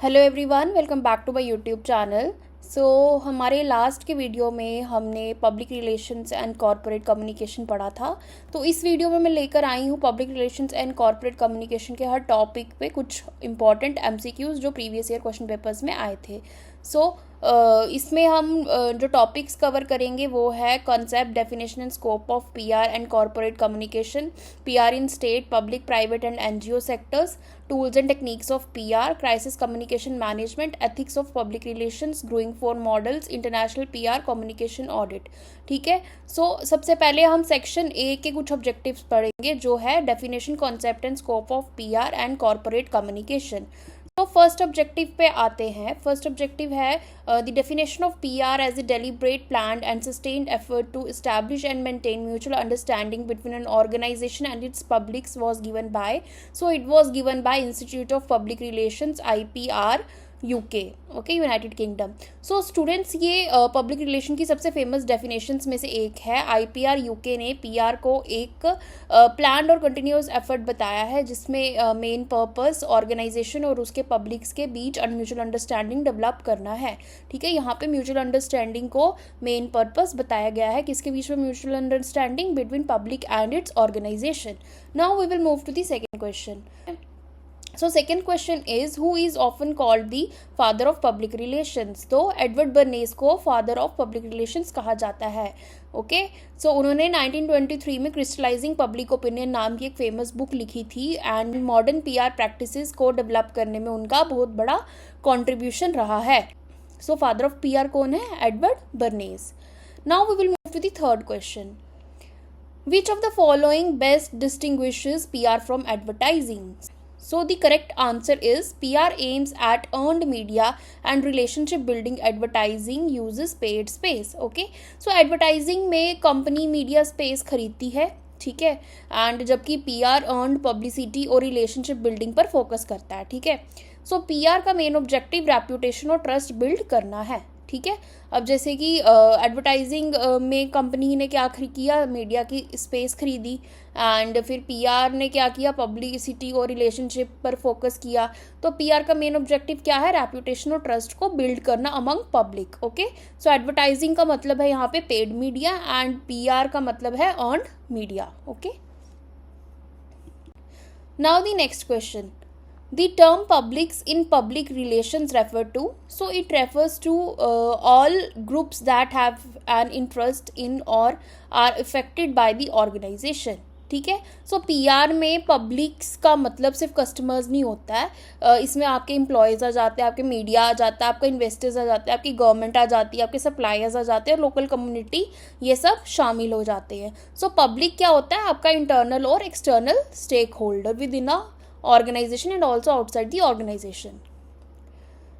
Hello everyone, welcome back to my YouTube channel. हमारे last के video में हमने public relations and corporate communication पढ़ा था। तो इस वीडियो में मैं लेकर आई हूँ public relations and corporate communication के हर टॉपिक पे कुछ इंपॉर्टेंट एमसीक्यूज़ जो प्रीवियस ईयर क्वेश्चन पेपर्स में आए थे। इसमें हम जो टॉपिक्स कवर करेंगे वो है concept, definition and scope of PR and corporate communication, PR in state, public, private and NGO sectors, tools and techniques of PR, crisis communication management, ethics of public relations, growing four models, international PR communication audit। ठीक है। सबसे पहले हम section A के कुछ objectives पढ़ेंगे जो है definition, concept and scope of PR and corporate communication. तो फर्स्ट ऑब्जेक्टिव पे आते हैं। फर्स्ट ऑब्जेक्टिव है the definition of PR as a deliberate, planned and sustained effort to establish and maintain mutual understanding between an organisation and its publics was given by it was given by institute of public relations IPR UK, okay, United Kingdom. Students, ये public relation की सबसे famous definitions में से एक है। IPR UK ने PR को एक प्लान्ड और कंटिन्यूस एफर्ट बताया है जिसमें मेन पर्पस ऑर्गेनाइजेशन और उसके पब्लिक्स के बीच म्यूचुअल अंडरस्टैंडिंग डेवलप करना है। ठीक है, यहाँ पे म्यूचुअल अंडरस्टैंडिंग को मेन पर्पस बताया गया है। किसके बीच में mutual understanding? Between public and its organisation. Now we will move to the second question. So second question is, who is often called the father of public relations? तो Edward Berners को father of public relations कहा जाता है। Okay, उन्होंने 1923 में क्रिस्टलाइजिंग public opinion नाम की एक फेमस बुक लिखी थी एंड मॉडर्न PR प्रैक्टिसेस को डेवलप करने में उनका बहुत बड़ा कॉन्ट्रीब्यूशन रहा है। फादर ऑफ PR कौन है? Edward Bernays. Now we will move to the third question. Which of the following best distinguishes PR from advertising? So the correct answer is PR aims at earned media and relationship building. Advertising uses paid space. Okay, advertising में company media space खरीदती है, ठीक है, and जबकि PR earned publicity और relationship building पर focus करता है। ठीक है, PR का मेन ऑब्जेक्टिव रेप्यूटेशन और ट्रस्ट बिल्ड करना है। ठीक है, अब जैसे कि एडवर्टाइजिंग में कंपनी ने क्या किया? मीडिया की स्पेस खरीदी एंड फिर PR ने क्या किया? पब्लिसिटी और रिलेशनशिप पर फोकस किया। तो PR का मेन ऑब्जेक्टिव क्या है? रेप्यूटेशन और ट्रस्ट को बिल्ड करना अमंग पब्लिक। ओके, एडवर्टाइजिंग का मतलब है यहाँ पे पेड मीडिया एंड PR का मतलब है earned media. Okay, now the next question. The term publics in public relations refer to, it refers to all groups that have an interest in or are affected by the organization। ठीक है, PR में publics का मतलब सिर्फ customers नहीं होता है, इसमें आपके एम्प्लॉयज़ आ जाते हैं, आपके मीडिया आ जाता है, आपका इन्वेस्टर्स आ जाते हैं, आपकी गवर्नमेंट आ जाती है, आपके सप्लायर्स आ जाते हैं, लोकल कम्युनिटी, ये सब शामिल हो जाते हैं। पब्लिक क्या होता है? आपका इंटरनल और external stakeholder within a organization and also outside the organization.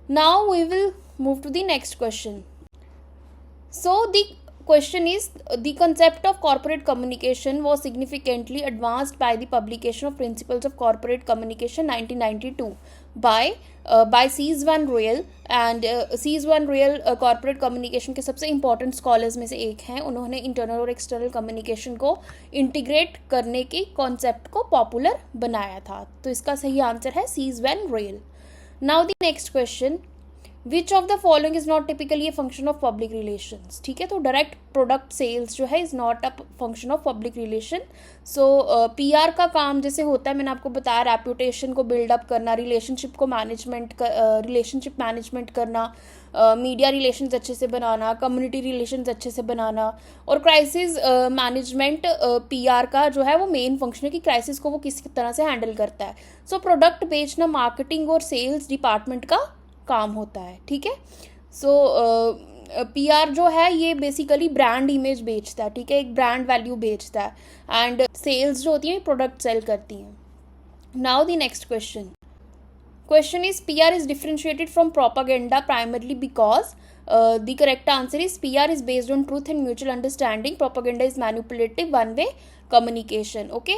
Now we will move to the next question. The question is, the concept of corporate communication was significantly advanced by the publication of Principles of Corporate Communication 1992 by Cees van Royel and Cees van Royel corporate communication के सबसे important scholars में से एक हैं। उन्होंने internal और external communication को integrate करने की कॉन्सेप्ट को पॉपुलर बनाया था। तो इसका सही आंसर है Cees van Riel. Now the next question, which of the following is not typically a function of public relations? ठीक है, तो डायरेक्ट प्रोडक्ट सेल्स जो है is not a function of public relation. PR का काम जैसे होता है, मैंने आपको बताया, रेप्यूटेशन को बिल्डअप करना, रिलेशनशिप मैनेजमेंट करना, मीडिया रिलेशंस अच्छे से बनाना, कम्युनिटी रिलेशंस अच्छे से बनाना, और क्राइसिस मैनेजमेंट PR का जो है वो मेन फंक्शन है कि क्राइसिस को वो किस तरह से हैंडल करता है। प्रोडक्ट बेचना मार्केटिंग और सेल्स डिपार्टमेंट का काम होता है। ठीक है, PR जो है ये बेसिकली ब्रांड इमेज बेचता है। ठीक है, एक ब्रांड वैल्यू बेचता है एंड सेल्स जो होती है प्रोडक्ट सेल करती हैं। Now the next question is, PR is differentiated from propaganda primarily because the correct answer is PR is based on truth and mutual understanding. Propaganda is manipulative one way communication. Okay,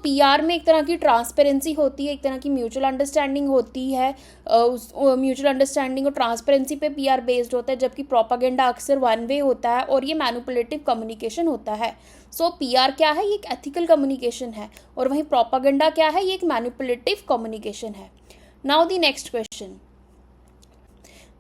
PR में एक तरह की transparency होती है, एक तरह की mutual understanding होती है। म्यूचुअल अंडरस्टैंडिंग और ट्रांसपेरेंसी पे PR बेस्ड होता है, जबकि प्रोपागेंडा अक्सर वन वे होता है और ये मैनिपुलेटिव कम्युनिकेशन होता है। PR क्या है? ये एक एथिकल कम्युनिकेशन है, और वहीं प्रोपागेंडा क्या है? ये एक मैनिपुलेटिव कम्युनिकेशन है। Now the next question,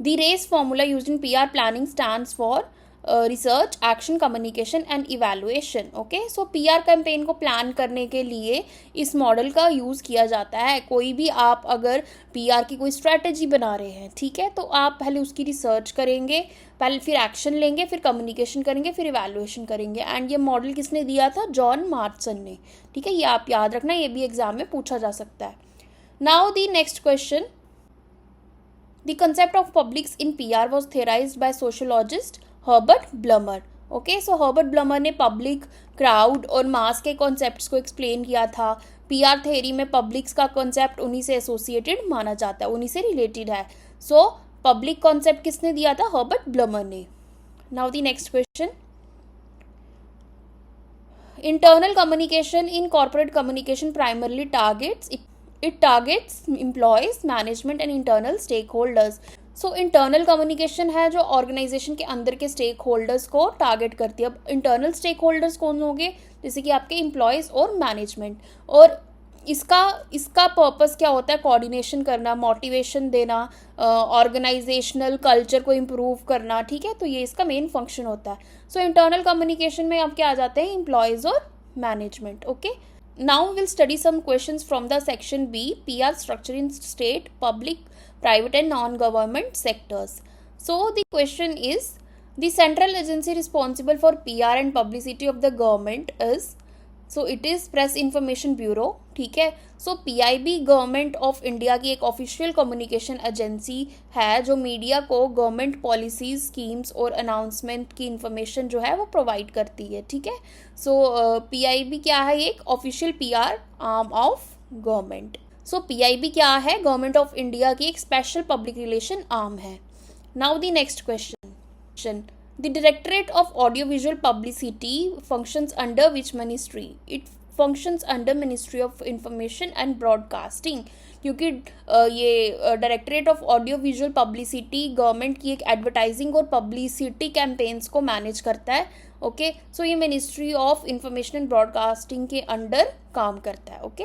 the RACE formula used in PR planning stands for research, action, communication and evaluation. Okay, so PR campaign को प्लान करने के लिए इस मॉडल का यूज़ किया जाता है। कोई भी आप अगर PR की कोई स्ट्रैटेजी बना रहे हैं, ठीक है, तो आप पहले उसकी रिसर्च करेंगे, पहले फिर एक्शन लेंगे, फिर कम्युनिकेशन करेंगे, फिर इवैल्यूएशन करेंगे। एंड ये मॉडल किसने दिया था? जॉन मार्टसन ने। ठीक है, ये आप याद रखना, ये भी एग्जाम में पूछा जा सकता है। Now the next question, the concept of publics in PR was theorized by sociologist Herbert Blumer. Okay, so Herbert Blumer ने पब्लिक, क्राउड और मास के कॉन्सेप्ट्स को एक्सप्लेन किया था। PR थ्योरी में पब्लिक्स का कॉन्सेप्ट उन्हीं से एसोसिएटेड माना जाता है, उन्हीं से रिलेटेड है। सो पब्लिक कॉन्सेप्ट किसने दिया था? हर्बर्ट ब्लमर ने। Now the next question, internal communication in corporate communication primarily targets employees, management and internal stakeholder. So internal communication है जो ऑर्गेनाइजेशन के अंदर के स्टेक होल्डर्स को टारगेट करती है। अब इंटरनल स्टेक होल्डर्स कौन होंगे? जैसे कि आपके एम्प्लॉयज़ और मैनेजमेंट। और इसका पर्पस क्या होता है? कोऑर्डिनेशन करना, मोटिवेशन देना, ऑर्गेनाइजेशनल कल्चर को इम्प्रूव करना। ठीक है, तो ये इसका मेन फंक्शन होता है। सो इंटरनल कम्युनिकेशन में आपके आ जाते हैं एम्प्लॉयज़ और management. Okay, now we'll study some questions from the section B, PR structure in state, public, private and non-government sectors. So the question is, the central agency responsible for PR and publicity of the government is, so it is Press Information Bureau। ठीक है, सो PIB government of India की एक official communication agency है जो media को government policies, schemes और announcement की information जो है वो प्रोवाइड करती है। ठीक है, सो PIB क्या है? एक official PR arm of government. So PIB क्या है? गवर्नमेंट ऑफ इंडिया की एक स्पेशल पब्लिक रिलेशन आर्म है। Now the next question, the Directorate of Audiovisual Publicity functions under which ministry? It functions under Ministry of Information and Broadcasting, क्योंकि ये directorate of audio visual publicity government की एक advertising और publicity campaigns को manage करता है। Okay, so ये ministry of information and broadcasting के अंडर काम करता है। Okay,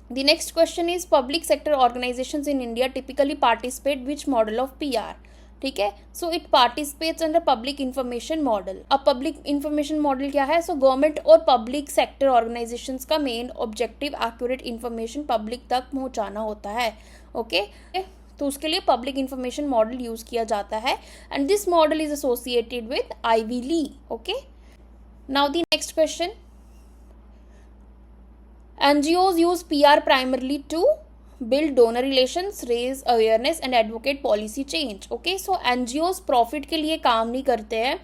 the next question is, public sector organisations in India typically participate which model of PR? ठीक है, so it participates under public information model. अब public information model क्या है? So government और पब्लिक सेक्टर ऑर्गेनाइजेशंस का main objective accurate information public तक पहुंचाना होता है। ओके, तो उसके लिए पब्लिक इंफॉर्मेशन मॉडल यूज किया जाता है and this model is associated with Ivy League. Okay, now the next question, NGOs use PR primarily to build donor relations, raise awareness and advocate policy change। Okay, so NGOs profit के लिए काम नहीं करते हैं।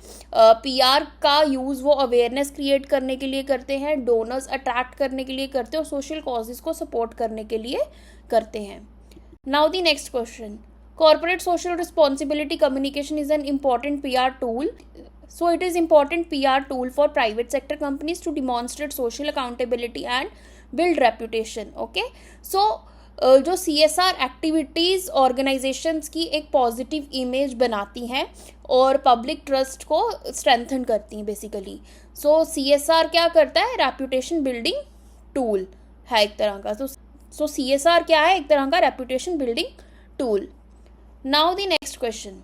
PR का use वो awareness create करने के लिए करते हैं, डोनर्स अट्रैक्ट करने के लिए करते हैं और सोशल कॉजेज़ को सपोर्ट करने के लिए करते हैं। Now the next question, corporate social responsibility communication is an important PR tool. So it is important PR tool for private sector companies to demonstrate social accountability and build reputation। Okay, so जो CSR activities organisations की एक positive image बनाती हैं और public trust को strengthen करती हैं basically. सो CSR क्या करता है? रेपुटेशन बिल्डिंग टूल है एक तरह का। सो CSR क्या है? एक तरह का reputation building tool. Now the next question,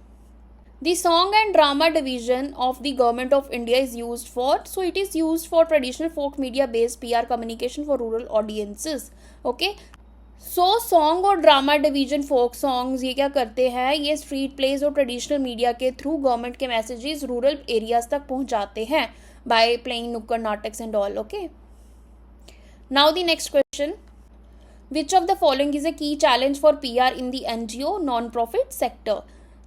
the song and drama division of the government of India is used for, so it is used for traditional folk media based PR communication for rural audiences। okay, so song और drama division, folk songs, ये क्या करते हैं? ये street plays और traditional media के through government के messages rural areas तक पहुंचाते हैं बाय प्लेइंग नुक्कड़ नाटक्स and all. Okay, now the next question, which of the following is a key challenge for PR in the NGO non-profit sector?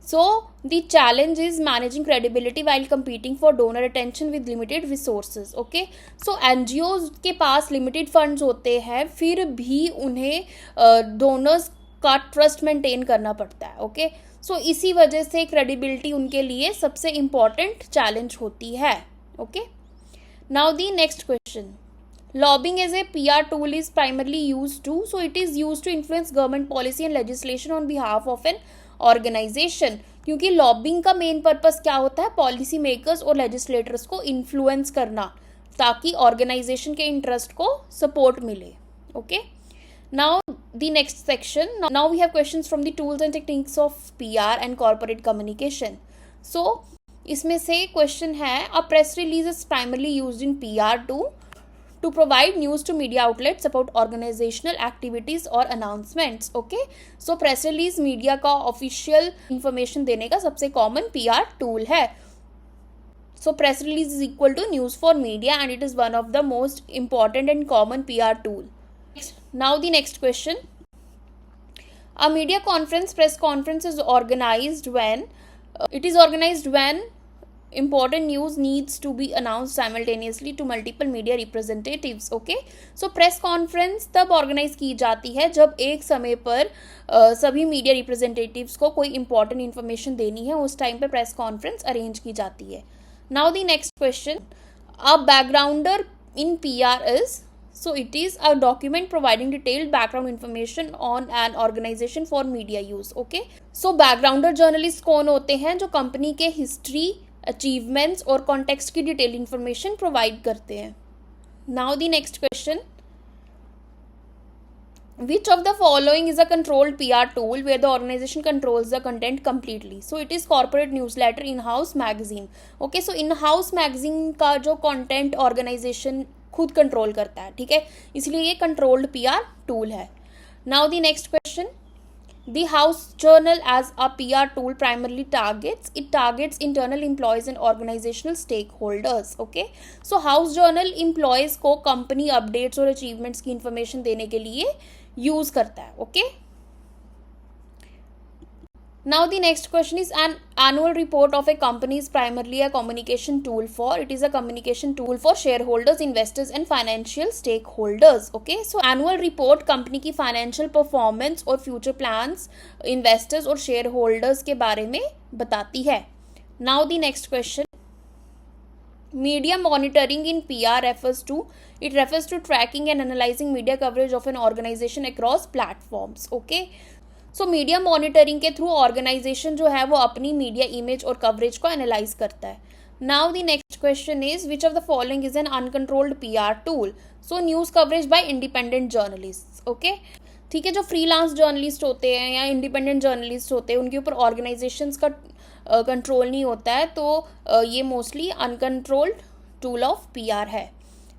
So the challenge is managing credibility while competing for donor attention with limited resources। okay, so NGOs के पास limited funds होते हैं, फिर भी उन्हें donors का trust maintain करना पड़ता है। ओके, सो इसी वजह से क्रेडिबिलिटी उनके लिए सबसे इम्पॉर्टेंट चैलेंज होती है। Okay, now the next question, lobbying as a PR tool is primarily used to, so it is used to influence government policy and legislation on behalf of an organization। क्योंकि lobbying का main purpose क्या होता है? Policy makers और legislators को influence करना ताकि organisation के इंटरेस्ट को सपोर्ट मिले। Okay, now the next section. Now we have questions from the tools and techniques of PR and corporate communication. So इसमें से क्वेश्चन है, a press release is primarily used in PR to provide news to media outlets about organizational activities or announcements. Okay, so press release media का official information देने का सबसे common PR tool है. So press release is equal to news for media and it is one of the most important and common PR tool. Now the next question. A media conference, press conference is organized when important news needs to be announced simultaneously to multiple media representatives. Okay, so press conference तब organize की जाती है जब एक समय पर सभी media representatives को कोई important information देनी है, उस टाइम पे press conference arrange की जाती है. Now the next question. A backgrounder in PR is, so it is a document providing detailed background information on an organization for media use. Okay, so backgrounder journalist कौन होते हैं? जो company के history, achievements और context की detail information provide करते हैं. Now the next question. Which of the following is a controlled PR tool where the organization controls the content completely? So it is corporate newsletter, in-house magazine. Okay, so in-house magazine का जो content organization खुद control करता है, ठीक है, इसलिए ये controlled PR tool है. Now the next question. The House Journal as a PR tool primarily targets internal employees and organizational stakeholders. Okay, so House Journal employees को company updates और achievements की information देने के लिए यूज करता है. Okay, now the next question is, an annual report of a company is primarily a communication tool for, it is a communication tool for shareholders, investors and financial stakeholders. Okay, so annual report company की financial performance और future plans investors और shareholders के बारे में बताती है. Now the next question. Media monitoring in PR refers to tracking and analyzing media coverage of an organization across platforms. Okay, so media monitoring के through organization जो है वो अपनी media image और coverage को analyze करता है. Now the next question is, which of the following is an uncontrolled PR tool? So news coverage by independent journalists. Okay, ठीक है, जो फ्रीलांस जर्नलिस्ट होते हैं या इंडिपेंडेंट जर्नलिस्ट होते हैं उनके ऊपर ऑर्गेनाइजेशंस का कंट्रोल नहीं होता है, तो ये mostly uncontrolled tool of PR है.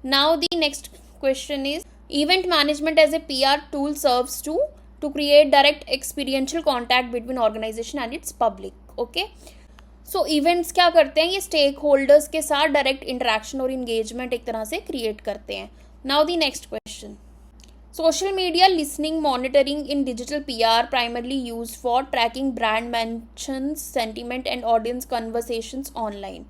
Now the next question is, event management as a PR tool serves to create direct experiential contact between organisation and its public. Okay, so events क्या करते हैं, ये स्टेक होल्डर्स के साथ direct interaction और engagement एक तरह से क्रिएट करते हैं. Now the next question. Social media listening monitoring in digital PR primarily used for tracking brand mentions, sentiment and audience conversations online.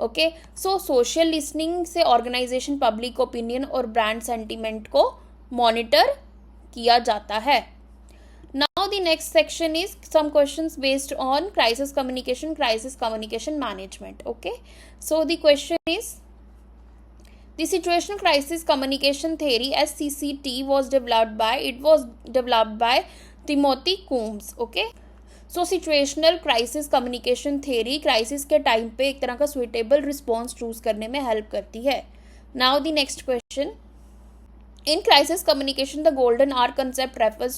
Okay, so social listening से organization public opinion और brand sentiment को monitor किया जाता है. Now the next section is some questions based on crisis communication management. Okay, so the question is, the situational crisis communication theory SCCT was developed by Timothy Coombs. Okay, so situational crisis communication theory crisis के time पे एक तरह का suitable response choose करने में help करती है. Now the next question. In crisis communication, the golden hour concept refers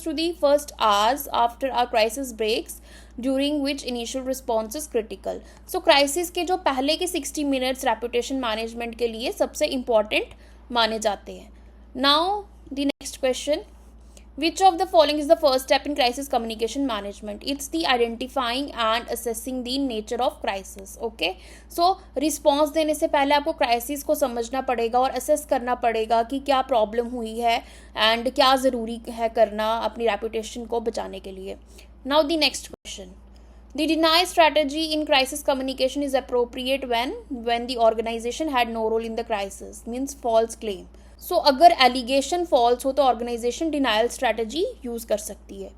to the first hours after a crisis breaks, during which initial response is critical. So crisis के जो पहले के 60 minutes reputation management के लिए सबसे important माने जाते हैं. Now the next question. Which of the following is the first step in crisis communication management? It's the identifying and assessing the nature of crisis. Okay, so response देने से पहले आपको crisis को समझना पड़ेगा और assess करना पड़ेगा कि क्या problem हुई है and क्या ज़रूरी है करना अपनी reputation को बचाने के लिए. Now the next question. The deny strategy in crisis communication is appropriate when the organization had no role in the crisis, means false claim. सो अगर एलिगेशन फॉल्स हो तो ऑर्गेनाइजेशन डिनायल स्ट्रैटेजी यूज़ कर सकती है.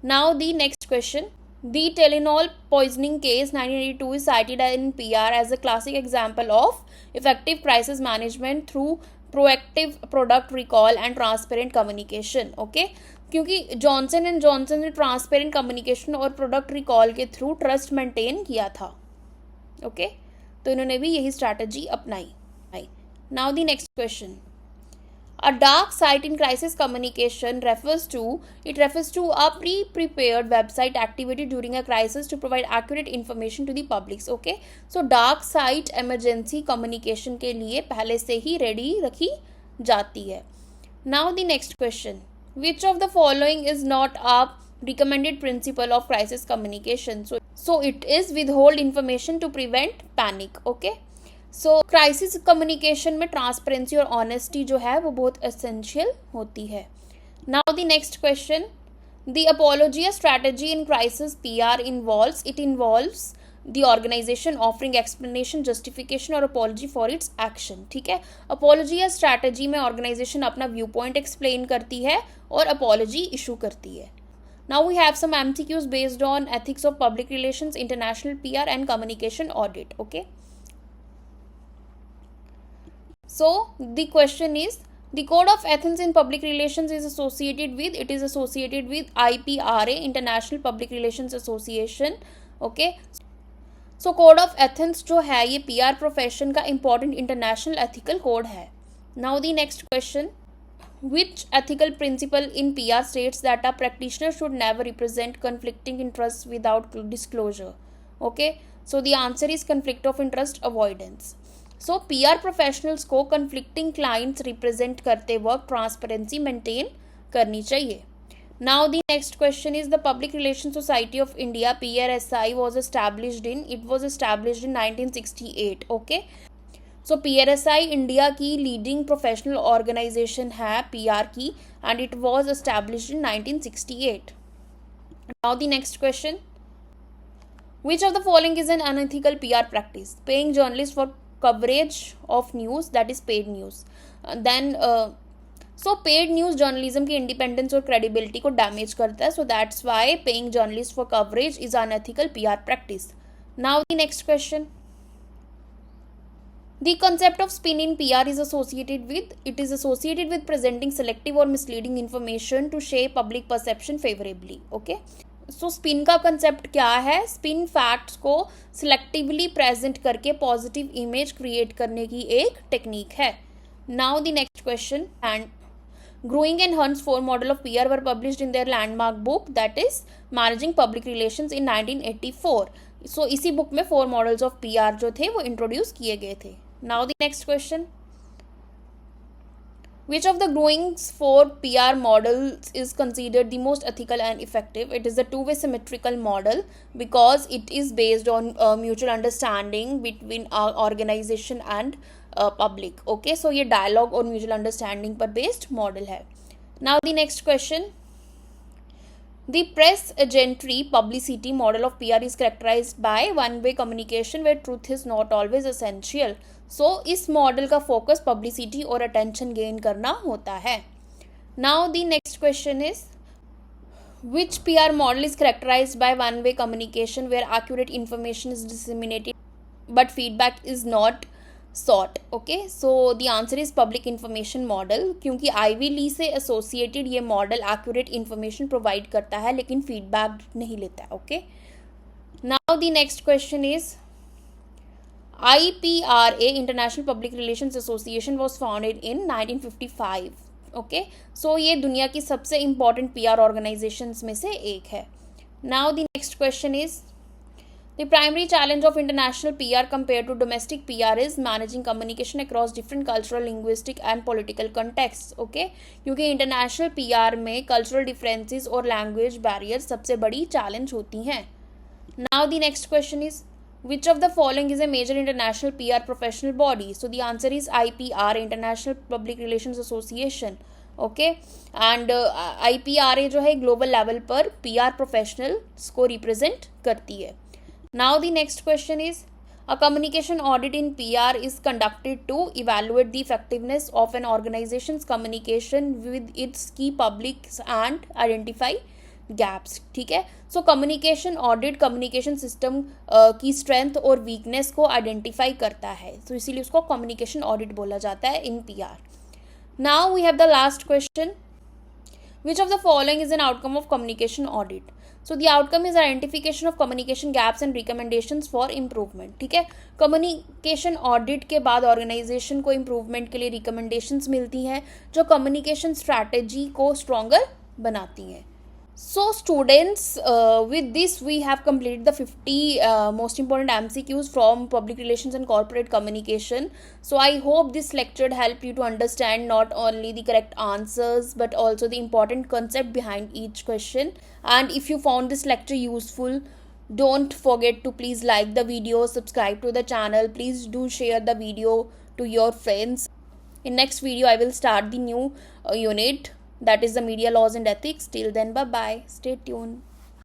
Now the next question. The Tylenol poisoning case 1982 is cited in PR as a classic example of effective crisis management through proactive product recall and transparent communication. Okay, क्योंकि Johnson and Johnson ने transparent communication और product recall के through trust maintain किया था. Okay, तो इन्होंने भी यही स्ट्रैटेजी अपनाई. Now the next question. A dark site in crisis communication refers to a pre-prepared website activated during a crisis to provide accurate information to the public. Okay, so dark site emergency communication के लिए पहले से ही ready रखी जाती है. Now the next question, which of the following is not a recommended principle of crisis communication? So it is withhold information to prevent panic. Okay, so crisis communication में transparency और honesty जो है वो बहुत essential होती है. Now the next question, the apology strategy in crisis PR involves the organisation offering explanation, justification और apology for its action. ठीक है, अपॉलॉजी या स्ट्रैटेजी में ऑर्गेनाइजेशन अपना व्यू पॉइंट एक्सप्लेन करती है और अपॉलॉजी इशू करती है. Now we have some MCQs based on ethics of public relations, international PR and communication audit. Okay, so the question is, the code of ethics in public relations is associated with IPRA, International Public Relations Association. Okay, so code of ethics जो है ये PR profession का important international ethical code है. Now the next question, which ethical principle in PR states that a practitioner should never represent conflicting interests without disclosure? Okay, so the answer is conflict of interest avoidance. So PR professionals को conflicting clients represent करते वक्त transparency maintain करनी चाहिए. Now the next question is, the public relation society of India PRSI was established in 1968. Okay, so PRSI India की leading professional organisation है PR की, and it was established in 1968. Now the next question, which of the following is an unethical PR practice? Paying journalists for coverage of news, that is paid news. So paid news journalism की independence और credibility को damage करता है, so that's why paying journalists for coverage is unethical PR practice. Now the next question, the concept of spin in PR is associated with presenting selective or misleading information to shape public perception favorably. Okay, so spin का concept क्या है? Spin facts को selectively present करके positive image create करने की एक technique है. Now the next question, and growing and hunts 4 model of PR were published in their landmark book, that is managing public relations in 1984. सो इसी book में 4 models of PR जो थे वो introduce किए गए थे. Now the next question, which of the growing 4 PR models is considered the most ethical and effective? It is a two-way symmetrical model because it is based on mutual understanding between our organization and public. Okay, so ये dialogue और mutual understanding पर based model है. Now the next question, the press agentry publicity model of PR is characterized by one-way communication where truth is not always essential. So इस model का focus publicity और attention gain करना होता है. Now the next question is, which PR model is characterised by one way communication where accurate information is disseminated but feedback is not sought. Okay, so the answer is public information model, क्योंकि Ivy Lee से एसोसिएटेड ये model accurate information provide करता है लेकिन feedback नहीं लेता है. Okay, now the next question is, IPRA, International Public Relations Association, was founded in 1955. Okay, so ये दुनिया की सबसे इम्पॉर्टेंट PR ऑर्गेनाइजेशंस में से एक है. Now the next question is, the primary challenge of international PR compare to domestic PR is managing communication across different cultural, linguistic and political context. Okay, क्योंकि international PR में cultural differences और language barrier सबसे बड़ी चैलेंज होती हैं. Now the next question is, which of the following is a major international PR professional body? So the answer is IPRA, International Public Relations Association. Okay, and IPRA जो है global level पर PR professionals को represent करती है. Now the next question is, a communication audit in PR is conducted to evaluate the effectiveness of an organization's communication with its key publics and identify gaps. ठीक है, so communication audit communication system की strength और weakness को identify करता है, तो इसीलिए उसको कम्युनिकेशन ऑडिट बोला जाता है in PR. Now we have the last question, Which of the following is an outcome of communication audit? So the outcome is identification of communication gaps and recommendations for improvement. ठीक है, communication audit के बाद organisation को improvement के लिए recommendations मिलती हैं जो कम्युनिकेशन स्ट्रैटेजी को स्ट्रॉन्गर बनाती हैं. So students, with this we have completed the 50 most important MCQs from public relations and corporate communication. So I hope this lecture helped you to understand not only the correct answers but also the important concept behind each question. And if you found this lecture useful, don't forget to please like the video, subscribe to the channel, please do share the video to your friends. In next video I will start the new unit, that is the media laws and ethics. Till then, bye bye, stay tuned.